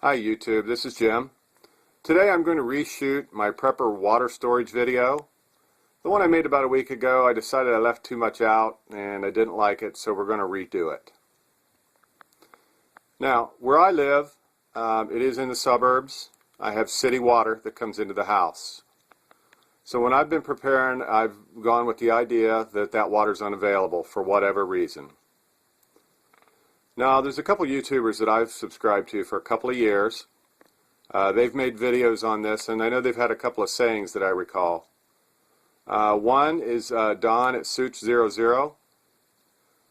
Hi YouTube, this is Jim. Today I'm going to reshoot my prepper water storage video. The one I made about a week ago, I decided I left too much out and I didn't like it, so we're going to redo it. Now, where I live, it is in the suburbs. I have city water that comes into the house. So when I've been preparing, I've gone with the idea that that water's unavailable for whatever reason. Now, there's a couple YouTubers that I've subscribed to for a couple of years. They've made videos on this, and I know they've had a couple of sayings that I recall. One is Don at Such00,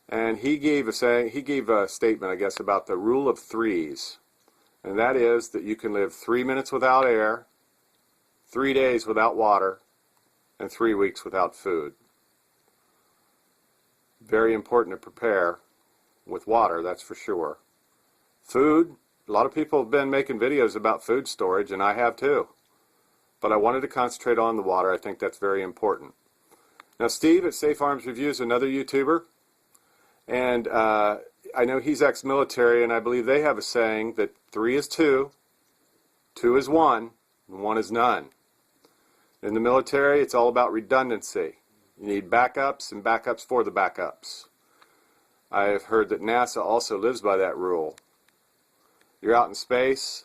and he gave a statement, I guess, about the rule of threes, and that is that you can live 3 minutes without air, 3 days without water, and 3 weeks without food. Very important to prepare with water, that's for sure. Food, a lot of people have been making videos about food storage, and I have too. But I wanted to concentrate on the water. I think that's very important. Now, Steve at Safe Arms Review is another YouTuber, and I know he's ex-military, and I believe they have a saying that 3 is 2, 2 is 1, and 1 is none. In the military, it's all about redundancy. You need backups and backups for the backups. I have heard that NASA also lives by that rule. You're out in space,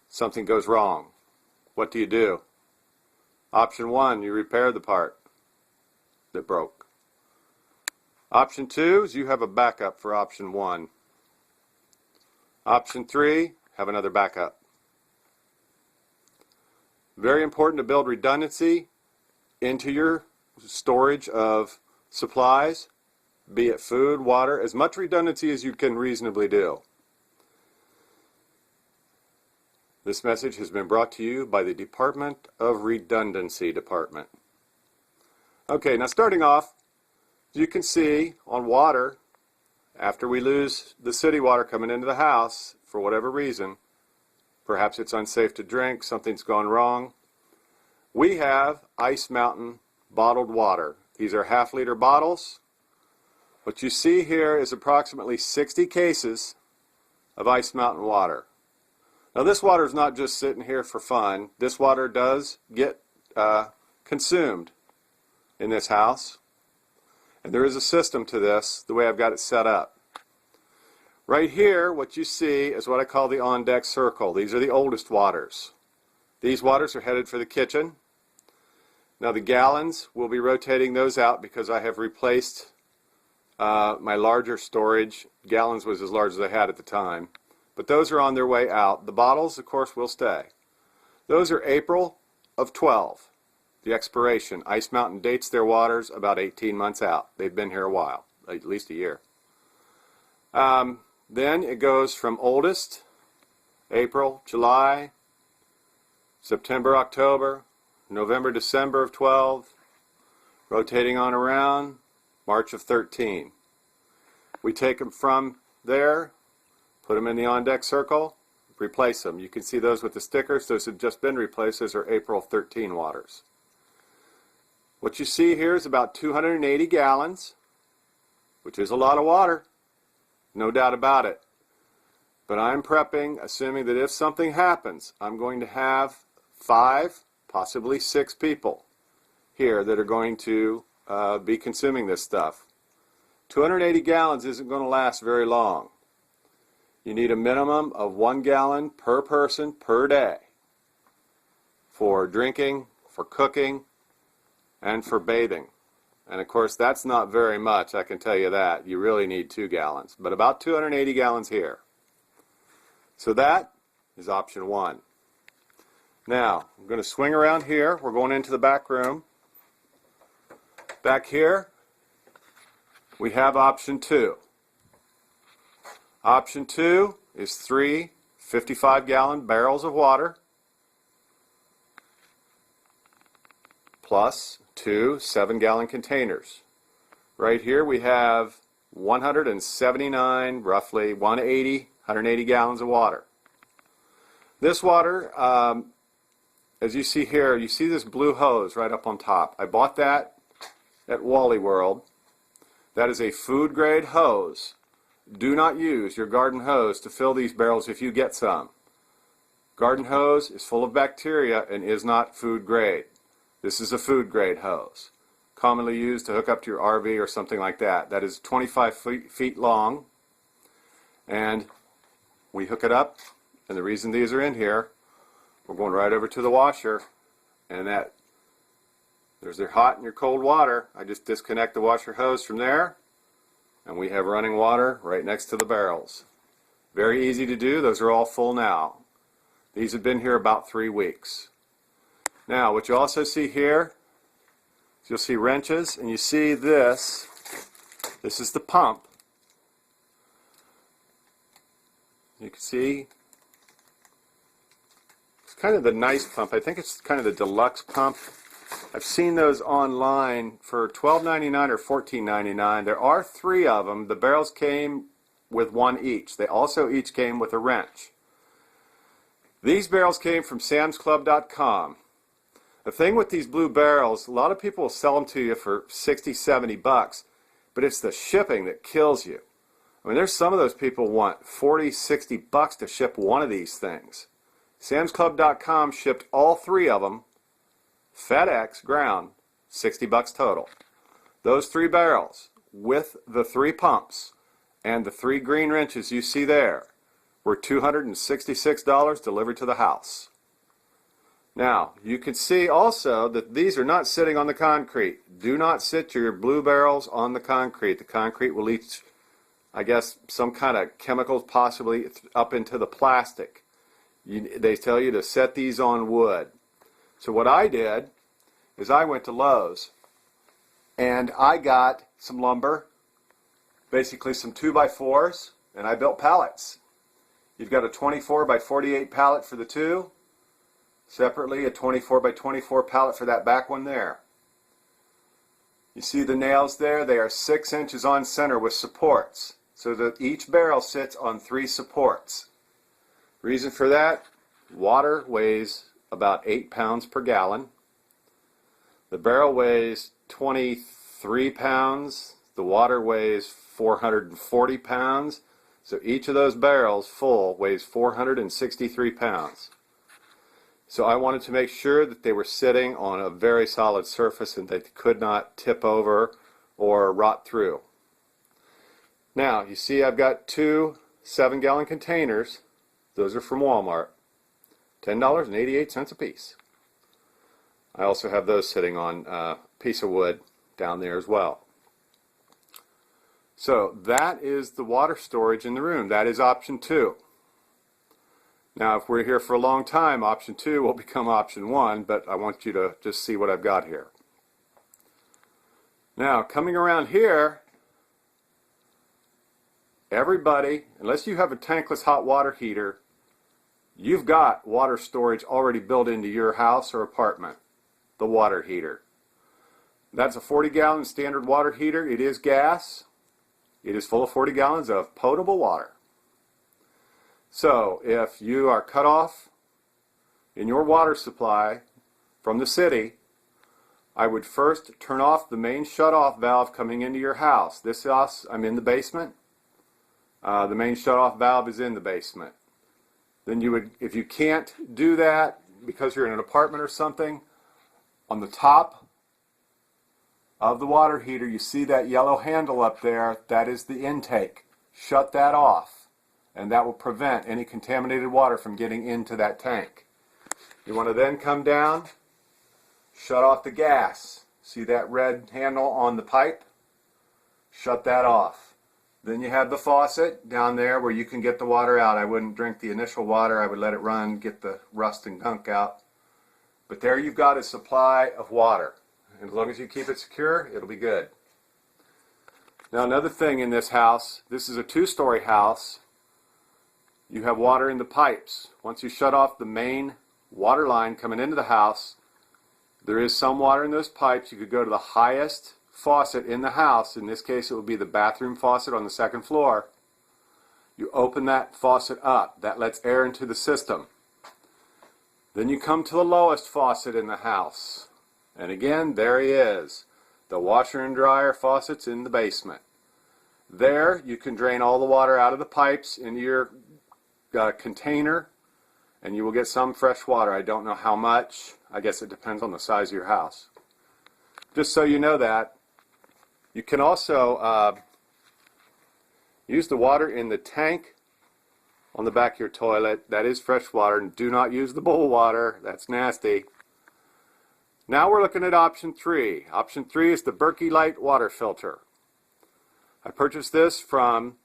something goes wrong. What do? Option 1, you repair the part that broke. Option 2 is you have a backup for option 1. Option 3, have another backup. Very important to build redundancy into your storage of supplies, be it food, water, as much redundancy as you can reasonably do. This message has been brought to you by the Department of Redundancy Department. Okay, now starting off, as you can see on water, after we lose the city water coming into the house, for whatever reason, perhaps it's unsafe to drink, something's gone wrong, we have Ice Mountain bottled water. These are half-liter bottles. What you see here is approximately 60 cases of Ice Mountain water. Now, this water is not just sitting here for fun. This water does get consumed in this house, and there is a system to this, the way I've got it set up. Right here, what you see is what I call the on-deck circle. These are the oldest waters. These waters are headed for the kitchen. Now, the gallons, we'll be rotating those out because I have replaced my larger storage. Gallons was as large as I had at the time. But those are on their way out. The bottles, of course, will stay. Those are April of 12, the expiration. Ice Mountain dates their waters about 18 months out. They've been here a while, at least a year. Then it goes from oldest, April, July, September, October, November, December of 12, rotating on around, March of 13. We take them from there, put them in the on-deck circle, replace them. You can see those with the stickers. Those have just been replaced. Those are April 13 waters. What you see here is about 280 gallons, which is a lot of water, no doubt about it. But I'm prepping, assuming that if something happens, I'm going to have 5, possibly 6 people here that are going to be consuming this stuff. 280 gallons isn't going to last very long. You need a minimum of 1 gallon per person per day for drinking, for cooking, and for bathing. And of course, that's not very much, I can tell you that. You really need 2 gallons, but about 280 gallons here. So that is option 1. Now, I'm going to swing around here. We're going into the back room. Back here, we have option 2. Option 2 is 3 55-gallon barrels of water plus 2 7-gallon containers. Right here we have 179, roughly 180 gallons of water. This water, as you see here, you see this blue hose right up on top. I bought that at Wally World. That is a food grade hose do not use your garden hose to fill these barrels if you get some. Garden hose is full of bacteria and is not food grade. This is a food grade hose, commonly used to hook up to your RV or something like that. That is 25 feet long, and we hook it up, and the reason these are in here, we're going right over to the washer, and there's your hot and your cold water. I just disconnect the washer hose from there, and we have running water right next to the barrels. Very easy to do. Those are all full now. These have been here about 3 weeks. Now, what you also see here, you'll see wrenches, and you see this. This is the pump. You can see it's kind of the nice pump. I think it's kind of the deluxe pump. I've seen those online for $12.99 or $14.99. There are 3 of them. The barrels came with 1 each. They also each came with a wrench. These barrels came from samsclub.com. The thing with these blue barrels, a lot of people will sell them to you for 60, 70 bucks, but it's the shipping that kills you. I mean, there's some of those people want 40, 60 bucks to ship one of these things. samsclub.com shipped all 3 of them, FedEx, ground, 60 bucks total. Those 3 barrels with the 3 pumps and the 3 green wrenches you see there were $266 delivered to the house. Now, you can see also that these are not sitting on the concrete. Do not sit your blue barrels on the concrete. The concrete will leach, I guess, some kind of chemicals possibly up into the plastic. They tell you to set these on wood. So what I did is I went to Lowe's and I got some lumber, basically some 2x4s, and I built pallets. You've got a 24 by 48 pallet for the 2, separately a 24 by 24 pallet for that back one there. You see the nails there? They are 6 inches on center with supports, so that each barrel sits on 3 supports. Reason for that, water weighs about 8 pounds per gallon. The barrel weighs 23 pounds. The water weighs 440 pounds. So each of those barrels full weighs 463 pounds. So I wanted to make sure that they were sitting on a very solid surface and they could not tip over or rot through. Now, you see I've got 2 7-gallon containers. Those are from Walmart. $10.88 a piece. I also have those sitting on a piece of wood down there as well. So that is the water storage in the room. That is option 2. Now, if we're here for a long time, option 2 will become option 1, but I want you to just see what I've got here. Now, coming around here, everybody, unless you have a tankless hot water heater, you've got water storage already built into your house or apartment, the water heater. That's a 40-gallon standard water heater. It is gas. It is full of 40 gallons of potable water. So if you are cut off in your water supply from the city, I would first turn off the main shut-off valve coming into your house. This house, I'm in the basement. The main shut-off valve is in the basement. Then you would, if you can't do that because you're in an apartment or something, on the top of the water heater, you see that yellow handle up there, that is the intake. Shut that off, and that will prevent any contaminated water from getting into that tank. You want to then come down, shut off the gas. See that red handle on the pipe? Shut that off. Then you have the faucet down there where you can get the water out. I wouldn't drink the initial water. I would let it run, get the rust and gunk out. But there you've got a supply of water. And as long as you keep it secure, it'll be good. Now another thing in this house, this is a 2-story house. You have water in the pipes. Once you shut off the main water line coming into the house, there is some water in those pipes. You could go to the highest faucet in the house. In this case, it would be the bathroom faucet on the 2nd floor. You open that faucet up. That lets air into the system. Then you come to the lowest faucet in the house. And again, there he is. The washer and dryer faucet's in the basement. There you can drain all the water out of the pipes into your container, and you will get some fresh water. I don't know how much. I guess it depends on the size of your house. Just so you know that. You can also use the water in the tank on the back of your toilet. That is fresh water, and do not use the bowl water. That's nasty. Now we're looking at option 3. Option 3 is the Berkey Light water filter. I purchased this from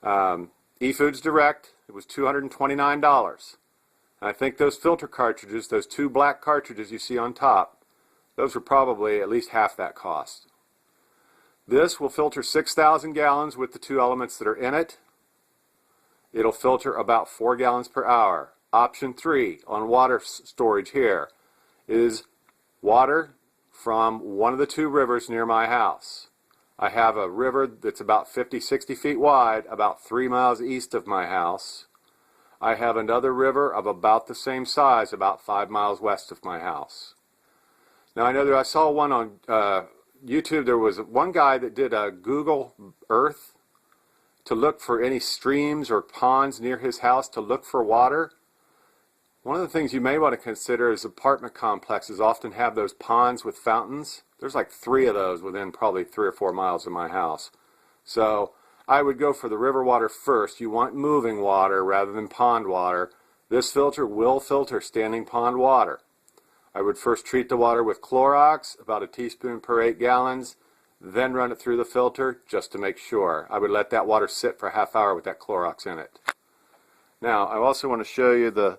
eFoods Direct. It was $229. And I think those filter cartridges, those 2 black cartridges you see on top, those were probably at least half that cost. This will filter 6,000 gallons with the 2 elements that are in it. It'll filter about 4 gallons per hour. Option 3 on water storage here is water from one of the 2 rivers near my house. I have a river that's about 50-60 feet wide, about 3 miles east of my house. I have another river of about the same size, about 5 miles west of my house. Now I know that I saw one on YouTube. There was one guy that did a Google Earth to look for any streams or ponds near his house to look for water. One of the things you may want to consider is apartment complexes often have those ponds with fountains. There's like 3 of those within probably 3 or 4 miles of my house. So I would go for the river water first. You want moving water rather than pond water. This filter will filter standing pond water. I would first treat the water with Clorox, about a teaspoon per 8 gallons, then run it through the filter just to make sure. I would let that water sit for a half hour with that Clorox in it. Now I also want to show you the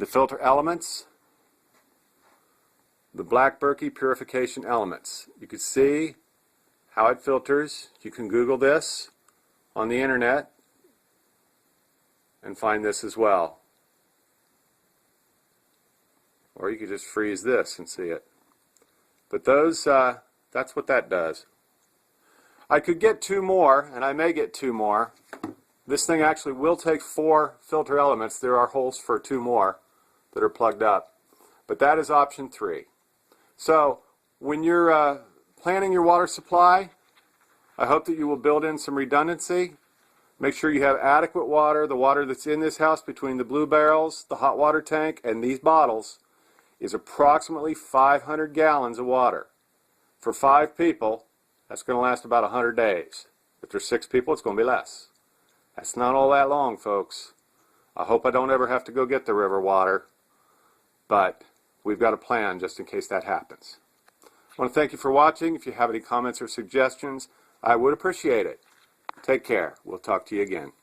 filter elements. The black Berkey purification elements. You can see how it filters. You can Google this on the internet and find this as well. Or you could just freeze this and see it. But those, that's what that does. I could get 2 more, and I may get 2 more. This thing actually will take 4 filter elements. There are holes for 2 more that are plugged up. But that is option 3. So when you're planning your water supply, I hope that you will build in some redundancy. Make sure you have adequate water. The water that's in this house between the blue barrels, the hot water tank, and these bottles is approximately 500 gallons of water. For 5 people, that's going to last about 100 days. If there's 6 people, it's going to be less. That's not all that long, folks. I hope I don't ever have to go get the river water, but we've got a plan just in case that happens. I want to thank you for watching. If you have any comments or suggestions, I would appreciate it. Take care. We'll talk to you again.